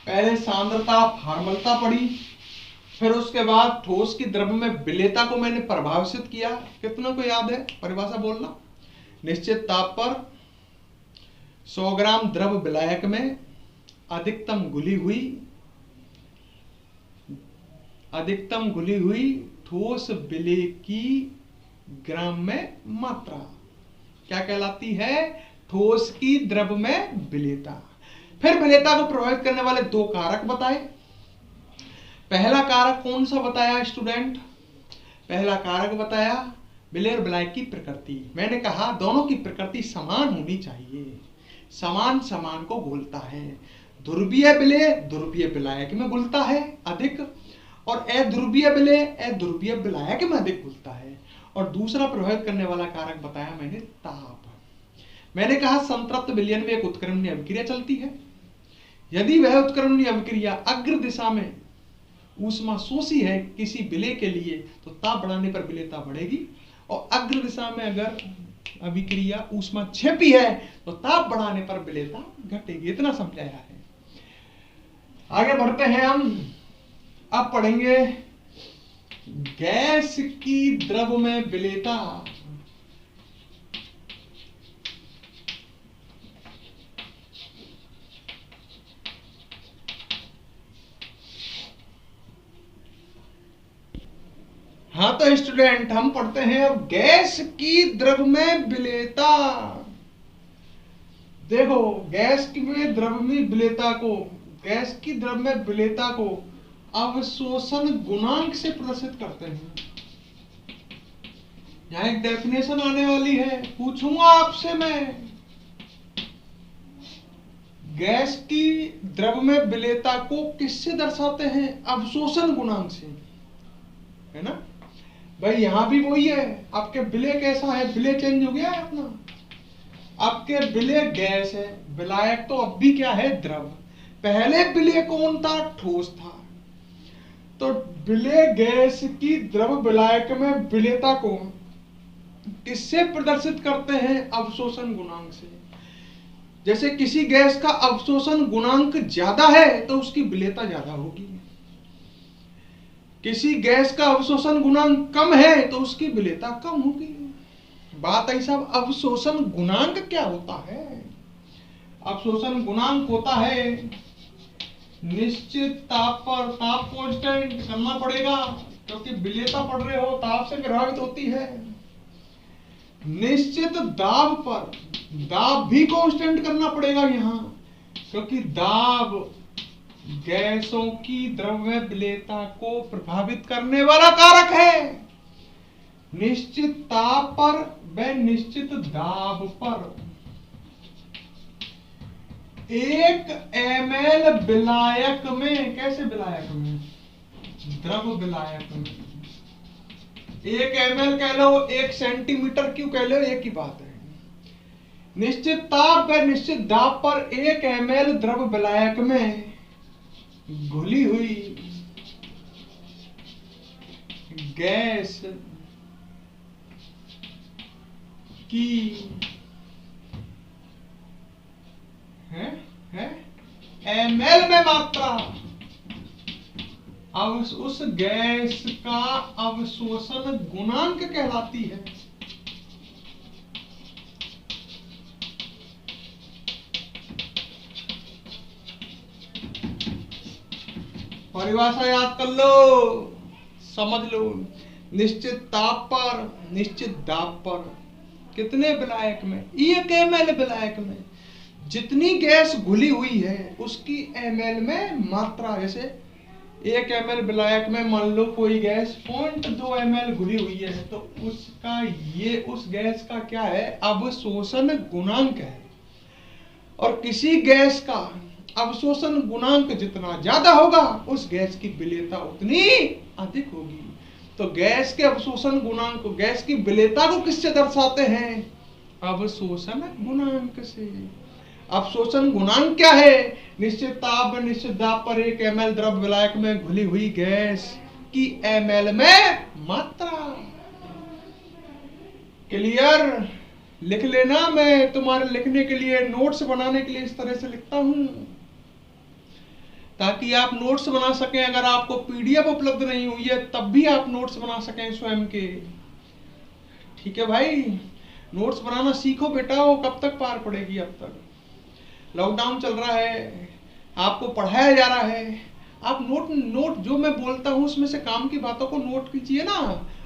पहले सांद्रता, फॉर्मलता पढ़ी, फिर उसके बाद ठोस की द्रव में विलेयता को मैंने परिभाषित किया। कितनों को याद है परिभाषा बोलना? निश्चित ताप पर 100 ग्राम द्रव विलायक में अधिकतम घुली हुई ठोस विलेय की ग्राम में मात्रा क्या कहलाती है? ठोस की द्रव में विलेयता। फिर विलेयता को प्रभावित करने वाले दो कारक बताए। पहला कारक कौन सा बताया स्टूडेंट? पहला कारक बताया विलेय और विलायक की प्रकृति। मैंने कहा दोनों की प्रकृति समान होनी चाहिए, समान समान को घुलता है। ध्रुवीय विलेय ध्रुवीय विलायक में घुलता है अधिक, और अध्रुवीय विलेय अध्रुवीय विलायक में अधिक घुलता है। और दूसरा प्रभावित करने वाला कारक बताया मैंने ताप। मैंने कहा संतृप्त विलयन में एक उत्क्रमणीय अभिक्रिया चलती है। यदि वह उत्क्रमणीय अभिक्रिया अग्र दिशा में ऊष्मा शोषी है किसी विलेय के लिए, तो ताप बढ़ाने पर विलेयता बढ़ेगी, और अग्र दिशा में अगर अभिक्रिया ऊष्मा क्षेपी है तो ताप बढ़ाने पर विलेयता घटेगी। इतना समझाया है। आगे बढ़ते हैं हम। अब पढ़ेंगे गैस की द्रव में विलेयता। हाँ तो स्टूडेंट हम पढ़ते हैं अब गैस की द्रव में विलेयता। देखो गैस की में द्रव में विलेयता को, गैस की द्रव में विलेयता को अवशोषण गुणांक से प्रदर्शित करते हैं। यहां एक डेफिनेशन आने वाली है, पूछूंगा आपसे मैं। गैस की द्रव में विलेयता को किससे दर्शाते हैं? अवशोषण गुणांक से, है ना भाई। यहां भी वही है। आपके विलेय कैसा है? विलेय चेंज हो गया है अपना। आपके विलेय गैस है, विलायक तो अब भी क्या है? द्रव। पहले विलेय कौन था? ठोस था। तो विलेय गैस की द्रव विलायक में विलेयता को किससे प्रदर्शित करते हैं? अवशोषण गुणांक से। जैसे किसी गैस का अवशोषण गुणांक ज्यादा है तो उसकी विलेयता ज्यादा होगी, किसी गैस का अवशोषण गुणांक कम है तो उसकी विलेयता कम होगी। बात है साहब, अवशोषण गुणांक क्या होता है? अवशोषण गुणांक होता है निश्चित ताप पर, ताप कांस्टेंट करना पड़ेगा क्योंकि विलेयता पढ़ रहे हो, ताप से प्रभावित होती है। निश्चित दाब पर, दाब भी कांस्टेंट करना पड़ेगा यहां, क्योंकि दाब गैसों की द्रव्य विलेयता को प्रभावित करने वाला कारक है। निश्चित ताप पर व निश्चित दाब पर 1 ml विलायक में, कैसे विलायक में? द्रव विलायक में 1 ml कह लो, 1 सेंटीमीटर क्यों कह लो, एक ही बात है। निश्चित ताप व निश्चित दाब पर 1 ml द्रव विलायक में घुली हुई गैस की है ml में मात्रा, अब उस गैस का अवशोषण गुणांक कहलाती है। परिभाषा याद कर लो, समझ लो। निश्चित ताप पर निश्चित दाब पर कितने विलायक में? 1 ml विलायक में जितनी गैस घुली हुई है उसकी ml में मात्रा। जैसे 1 ml विलायक में मान लो कोई गैस 0.2 ml घुली हुई है, तो उसका ये उस गैस का क्या है? अवशोषण गुणांक है। और किसी गैस का अवशोषण गुणांक जितना ज्यादा होगा उस गैस की विलेयता उतनी अधिक होगी। तो गैस के अवशोषण गुणांक को, गैस की विलेयता को किससे दर्शाते हैं? अवशोषण गुणांक से। अवशोषण गुणांक क्या है? निश्चित ताप व निश्चित दाब पर 1 ml द्रव विलायक में घुली हुई गैस की ml में मात्रा। क्लियर? लिख लेना, मैं तुम्हारे लिखने के लिए, नोट्स बनाने के लिए इस तरह से लिखता हूं ताकि आप नोट्स बना सकें। अगर आपको पीडीएफ उपलब्ध नहीं हुई है तब भी आप नोट्स बना सकें स्वयं के। ठीक है भाई, नोट्स बनाना सीखो बेटा। वो कब तक पार पड़ेगी? अब तक लॉकडाउन चल रहा है, आपको पढ़ाया जा रहा है। आप नोट जो मैं बोलता हूं उसमें से काम की बातों को नोट कीजिए ना,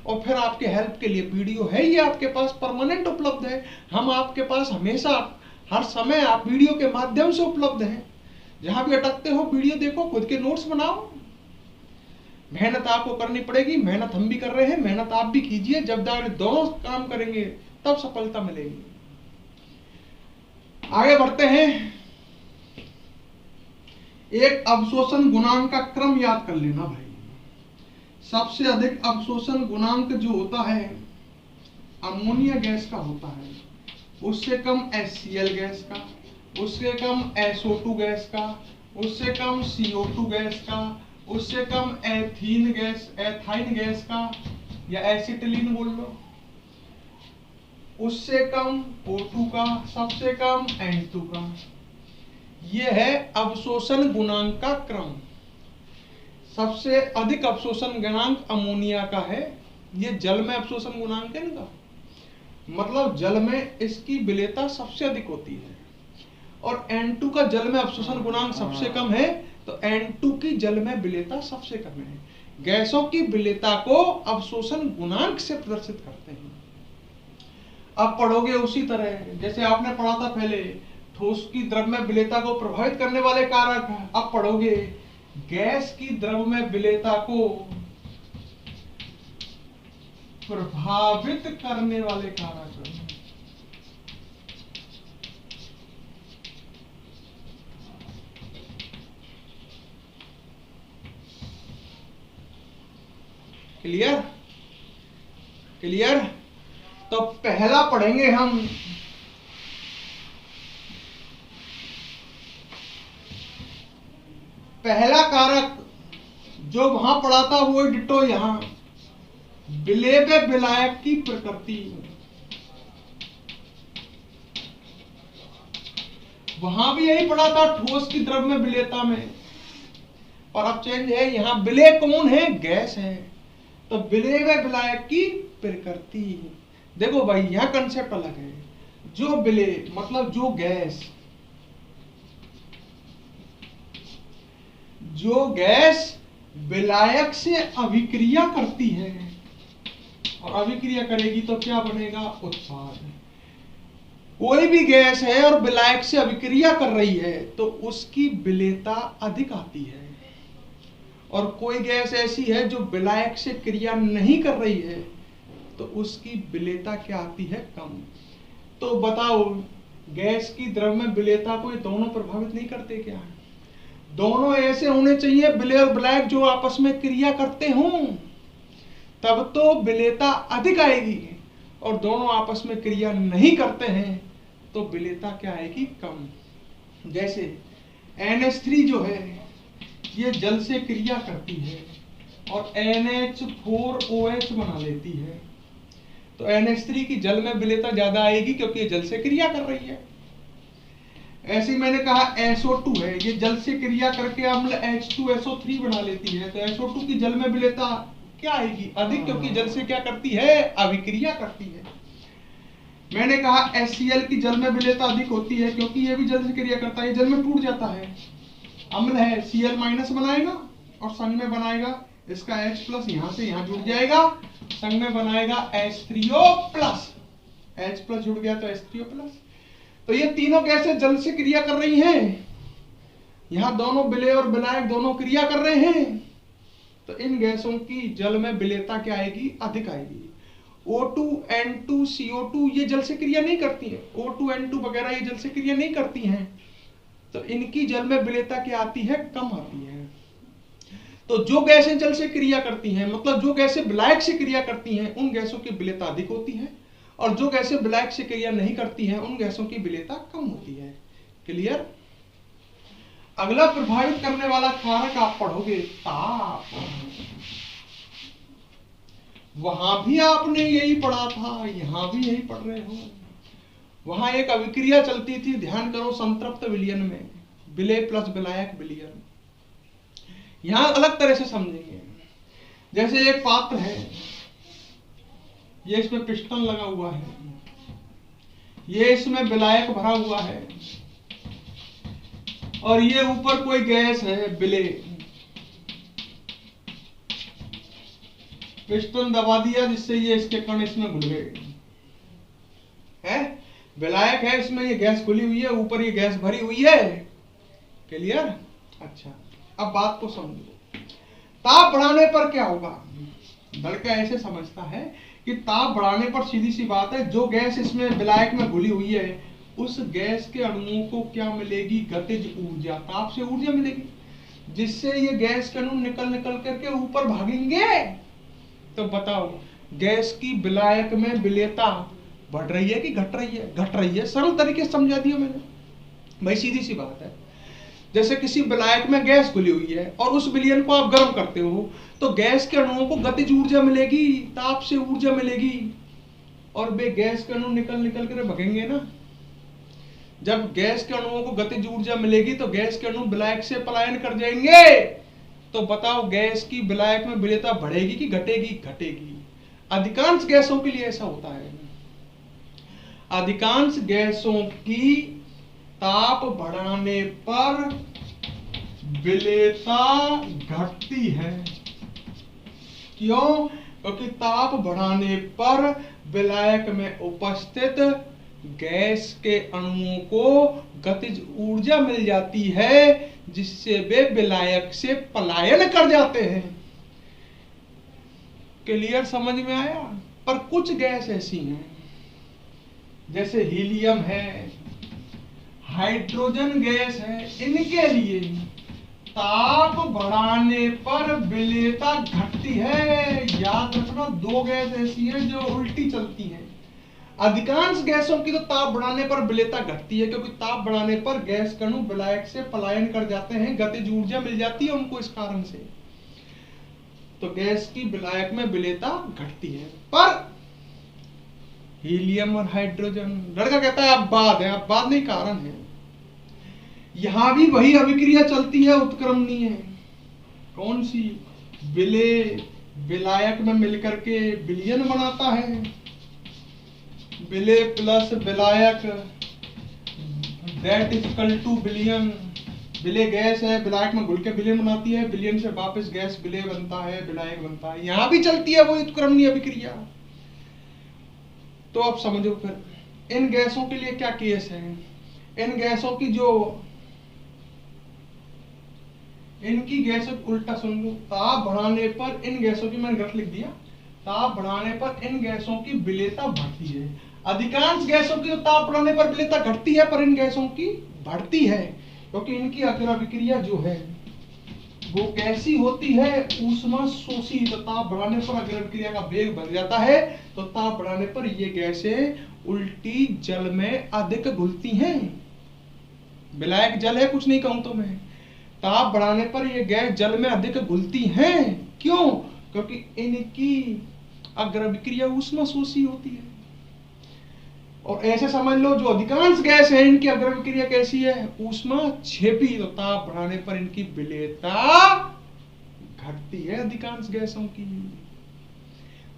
और फिर आपके हेल्प के लिए वीडियो है ही आपके पास, परमानेंट उपलब्ध है। हम आपके पास हमेशा हर समय आप वीडियो के माध्यम से उपलब्ध हैं। जहां भी अटकते हो वीडियो देखो, खुद के नोट्स बनाओ। मेहनत आपको करनी पड़ेगी, मेहनत हम भी कर रहे हैं, मेहनत आप भी कीजिए। जब दोनों काम करेंगे तब सफलता मिलेगी। आगे बढ़ते हैं। एक अवशोषण गुणांक का क्रम याद कर लेना भाई। सबसे अधिक अवशोषण गुणांक जो होता है अमोनिया गैस का होता है, उससे कम HCl गैस का, उससे कम SO2 गैस का, उससे कम CO2 गैस का, उससे कम एथाइन गैस का या एसिटिलीन बोल लो, उससे कम O2 का, सबसे कम N2 का। यह है अवशोषण गुणांक का क्रम। सबसे अधिक अवशोषण गुणांक अमोनिया का है। ये जल में अवशोषण गुणांक है इनका, मतलब जल में इसकी विलेयता सबसे अधिक होती है। और N2 का जल में अवशोषण गुणांक सबसे कम है, तो N2 की जल में विलेयता सबसे कम है। गैसों की विलेयता को अवशोषण गुणांक से प्रदर्शित करते हैं। अब पढ़ोगे उसी तरह जैसे आपने पढ़ा था पहले, ठोस की द्रव्य में विलेयता को प्रभावित करने वाले कारक। अब पढ़ोगे गैस की द्रव्य में विलेयता को प्रभावित करने वाले कारक। क्लियर? क्लियर? तो पहला पढ़ेंगे हम पहला कारक जो वहां पढ़ा था वो डिटो यहां, विलेय विलायक की प्रकृति। वहां भी यही पढ़ा था ठोस की द्रव्य विलेयता में, और अब चेंज है। यहां विलेय कौन है? गैस है। तो विलेय विलायक की प्रकृति। देखो भाई यह कंसेप्ट अलग है। जो विलेय मतलब जो गैस विलायक से अभिक्रिया करती है, और अभिक्रिया करेगी तो क्या बनेगा? उत्पाद। कोई भी गैस है और विलायक से अभिक्रिया कर रही है तो उसकी विलेयता अधिक आती है, और कोई गैस ऐसी है जो विलायक से क्रिया नहीं कर रही है तो उसकी विलेयता क्या आती है? कम। तो बताओ गैस की द्रव्य में विलेयता को ये दोनों प्रभावित नहीं करते क्या? दोनों ऐसे होने चाहिए विलेय और विलायक जो आपस में क्रिया करते हों, तब तो विलेयता अधिक आएगी। और दोनों आपस में क्रिया नहीं करते हैं तो विलेयता क्या आएगी? कम। जैसे NH3 जो है ये जल से क्रिया करती है और NH4OH बना लेती है, तो NH3 की जल में विलेयता ज्यादा आएगी क्योंकि ये जल से क्रिया कर रही है। ऐसे मैंने कहा SO2 है, ये जल से क्रिया करके अम्ल H2SO3 बना लेती है, तो SO2 की जल में विलेयता क्या आएगी? अधिक, क्योंकि जल से क्या करती है? अभिक्रिया करती है। मैंने कहा HCl की जल में विलेयता अधिक होती है क्योंकि ये भी जल से क्रिया करता है, जल में टूट जाता है, अम्ल है, Cl- बनाएगा और संग में बनाएगा इसका H+, यहां से यहां जुड़ जाएगा, संग में बनाएगा H3O+, H+ जुड़ गया तो H3O+। तो ये तीनों गैसें जल से क्रिया कर रही हैं, यहां दोनों विलेय और विलायक दोनों क्रिया कर रहे हैं, तो इन गैसों की जल में विलेयता क्या आएगी? अधिक आएगी। O2, N2, CO2 ये जल से क्रिया नहीं करती हैं, O2, N2 वगैरह ये जल से क्रिया नहीं करती हैं, तो इनकी जल में विलेयता क्या आती है? कम आती है। तो जो गैसें जल से क्रिया करती हैं, मतलब जो गैसें विलायक से क्रिया करती हैं, उन गैसों की विलेयता अधिक होती है, और जो गैसें विलायक से क्रिया नहीं करती हैं उन गैसों की विलेयता कम होती है। क्लियर? अगला प्रभावित करने वाला कारक आप पढ़ोगे ताप। वहां भी आपने यही पढ़ा था, यहां भी यही पढ़ रहे हो। वहां एक अभिक्रिया चलती थी, ध्यान करो, संतृप्त विलयन में, विलेय प्लस विलायक विलयन। यहां अलग तरह से समझेंगे। जैसे एक पात्र है, ये इसमें पिस्टन लगा हुआ है, ये इसमें विलायक भरा हुआ है, और ये ऊपर कोई गैस है विलेय। पिस्टन दबा दिया जिससे ये इसके कण इसमें घुल गए है, विलायक है, इसमें ये गैस खुली हुई है, ऊपर ये गैस भरी हुई है। क्लियर? अच्छा, अब बात को समझो। ताप बढ़ाने पर क्या होगा? लड़का ऐसे समझता है कि ताप बढ़ाने पर सीधी सी बात है, जो गैस इसमें विलायक में घुली हुई है उस गैस के अणुओं को क्या मिलेगी? गतिज ऊर्जा, ताप से ऊर्जा मिलेगी, जिससे ये गैस के अणु निकल निकल करके ऊपर भागेंगे। तो बताओ गैस की विलायक में विलेयता बढ़ रही है कि घट रही है? घट रही है। सरल तरीके से समझा दिया मैंने भाई, सीधी सी बात है। जैसे किसी विलायक में गैस घुली हुई है और उस विलयन को आप गर्म करते हो तो गैस के अणुओं को गतिज ऊर्जा मिलेगी, ताप से ऊर्जा मिलेगी, और वे गैस के अणु निकल निकल कर भगेंगे ना। जब गैस के अणुओं को गतिज ऊर्जा मिलेगी तो गैस के अणु विलायक से पलायन कर जाएंगे। तो बताओ गैस की विलायक में विलेयता बढ़ेगी कि घटेगी? घटेगी। अधिकांश गैसों के लिए ऐसा होता है। अधिकांश गैसों की ताप बढ़ाने पर विलेयता घटती है। क्यों? क्योंकि ताप बढ़ाने पर विलायक में उपस्थित गैस के अणुओं को गतिज ऊर्जा मिल जाती है, जिससे वे विलायक से पलायन कर जाते हैं। क्लियर, समझ में आया? पर कुछ गैस ऐसी हैं जैसे हीलियम है, हाइड्रोजन गैस है, इनके लिए ताप बढ़ाने पर विलेयता घटती है। याद रखना, दो गैस ऐसी हैं जो उल्टी चलती हैं। अधिकांश गैसों की तो ताप बढ़ाने पर विलेयता घटती है, क्योंकि ताप बढ़ाने पर गैस के अणु विलायक से पलायन कर जाते हैं, गतिज ऊर्जा मिल जाती है उनको इस कारण से। तो गैस की विलायक में विलेयता घटती है। पर हीलियम और हाइड्रोजन, लड़का कहता है अपवाद है। अपवाद नहीं, कारण है। यहां भी वही अभिक्रिया चलती है, उत्क्रमणीय। कौन सी? विलायक में मिलकर के विलयन बनाता है। विलेय प्लस विलायक दैट इज इक्वल टू विलयन। विलेय गैस है, विलायक में घुल के विलयन बनाती है, विलयन से वापस गैस विलेय बनता है, विलायक बनता है। यहां भी चलती है वो उत्क्रमणीय अभिक्रिया। तो अब समझो फिर इन गैसों के लिए क्या केस है। इन गैसों की जो इनकी गैसों उल्टा सुन लो, ताप बढ़ाने पर इन गैसों की, मैंने गलत लिख दिया, ताप बढ़ाने पर इन गैसों की विलेयता बढ़ती है। अधिकांश गैसों की तो ताप बढ़ाने पर विलेयता घटती है, पर इन गैसों की बढ़ती है, क्योंकि इनकी अग्रविक्रिया जो है वो कैसी होती है? ऊष्मा शोषी। तो ताप बढ़ाने पर अग्रविक्रिया का वेग बढ़ जाता है, तो ताप बढ़ाने पर ये गैसें उल्टी जल में अधिक घुलती हैं। विलायक जल है, कुछ नहीं कहूं तो मैं। ताप बढ़ाने पर ये गैस जल में अधिक घुलती हैं। क्यों? क्योंकि इनकी अग्रविक्रिया ऊष्मा शोषी होती है। और ऐसे समझ लो, जो अधिकांश गैस है इनकी अग्रविक्रिया कैसी है? ऊष्मा क्षेपी। तो ताप बढ़ाने पर इनकी विलेयता घटती है अधिकांश गैसों की।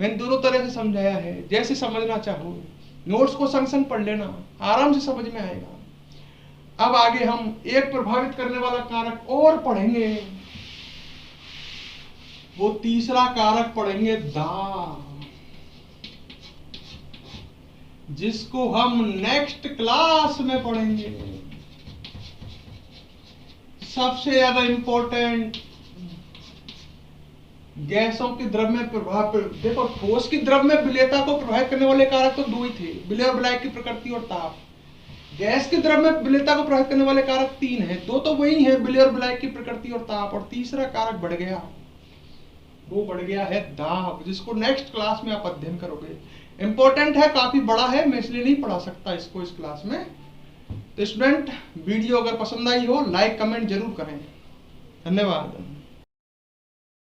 मैंने दोनों तरह से समझाया है, जैसे समझना चाहो। नोट्स को संग संग पढ़ लेना, आराम से समझ में आएगा। अब आगे हम एक प्रभावित करने वाला कारक और पढ़ेंगे, वो तीसरा कारक पढ़ेंगे दाब, जिसको हम नेक्स्ट क्लास में पढ़ेंगे। सबसे ज्यादा इंपॉर्टेंट गैसों के द्रव्य प्रभाव। देखो, ठोस की द्रव्य विलेयता को प्रभावित करने वाले कारक तो दो ही थे, विलेय और विलायक की प्रकृति और ताप। गैस के द्रव्य विलेयता को प्रभावित करने वाले कारक तीन हैं, दो तो वही हैं, विलेय और विलायक की प्रकृति और ताप, और तीसरा कारक बढ़ गया, वो बढ़ गया है दाब, जिसको नेक्स्ट क्लास में आप अध्ययन करोगे। इंपॉर्टेंट है, काफी बड़ा है, मैं इसलिए नहीं पढ़ा सकता इसको इस क्लास में। तो स्टूडेंट, वीडियो अगर पसंद आई हो लाइक कमेंट जरूर करें। धन्यवाद।